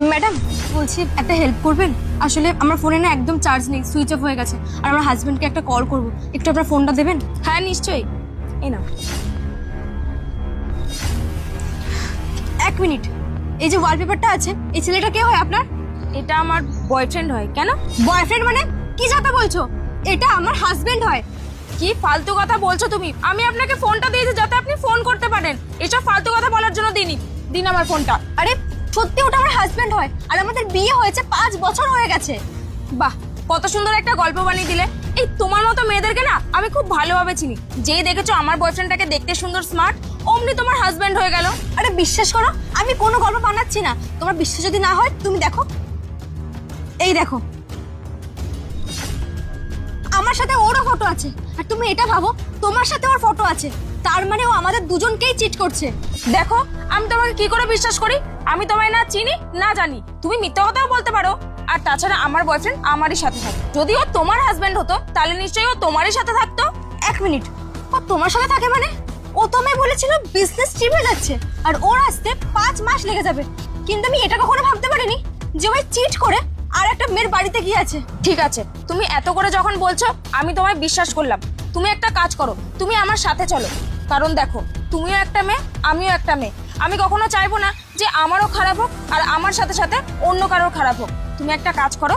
Madam বলছি একটা help করবেন? আসলে আমার ফোনে না একদম চার্জ নেই, সুইচ অফ হয়ে গেছে। আর আমার হাজবেন্ডকে একটা কল করব, একটু আপনার ফোনটা দেবেন? হ্যাঁ নিশ্চয়ই, এই না। 1 মিনিট। এই যে ওয়ালপেপারটা আছে, এই ছেলেটা কে হয় আপনার? এটা আমার বয়ফ্রেন্ড হয়। কেন? বয়ফ্রেন্ড মানে কি যাতা বলছো? এটা আমার হাজবেন্ড হয়। কি ফালতু কথা বলছো তুমি? আমি আপনাকে ফোনটা দিয়েছি যাতে আপনি ফোন করতে পারেন, এসব ফালতু কথা বলার জন্য দিন আমার ফোনটা। আরে সত্যি ওটা আমার হাজবেন্ড হয়, আর আমাদের বিয়ে হয়েছে 5 বছর হয়ে গেছে। বাহ, কত সুন্দর একটা গল্প বানিয়ে দিলে। এই তোমার মতো মেয়েদেরকে না আমি খুব ভালোভাবে চিনি। যেই দেখেছো আমার বয়ফ্রেন্ডটাকে দেখতে সুন্দর স্মার্ট, অমনি তোমার হাজবেন্ড হয়ে গেল। আরে বিশ্বাস করো, আমি কোনো গল্প বানাচ্ছি না। তোমার বিশ্বাস যদি না হয় তুমি দেখো, এই দেখো আমার সাথে ওরও ফটো আছে। আর তুমি এটা ভাবো, তোমার সাথে ওর ফটো আছে, তার মানে ও আমাদের দুজনকেই চিট করছে। দেখো আমি তোমাকে কি করে বিশ্বাস করি? আমি তোমায় না চিনি না জানি, তুমি মিথ্যা কথাও বলতে পারো। আর তাছাড়া আমার বয়ফ্রেন্ড আমারই সাথে থাকে। যদি ও তোমার হাজবেন্ড হতো তাহলে নিশ্চয়ই ও তোমারই সাথে থাকতো। 1 মিনিট, ও তোমার সাথে থাকে মানে? ও তো আমায় বলেছিল বিজনেস ট্রিপে যাচ্ছে, আর ওর আসতে 5 মাস লেগে যাবে। কিন্তু আমি এটা কখনো ভাবতে পারিনি যে ওই চিট করে আর একটা মেয়ের বাড়িতে গিয়ে আছে। ঠিক আছে, তুমি এত করে যখন বলছো আমি তোমায় বিশ্বাস করলাম। তুমি একটা কাজ করো, তুমি আমার সাথে চলো। কারণ দেখো, তুমিও একটা মেয়ে, আমিও একটা মেয়ে। আমি কখনো চাইবো না যে আমারও খারাপ হোক আর আমার সাথে সাথে অন্য কারোর খারাপ হোক। তুমি একটা কাজ করো,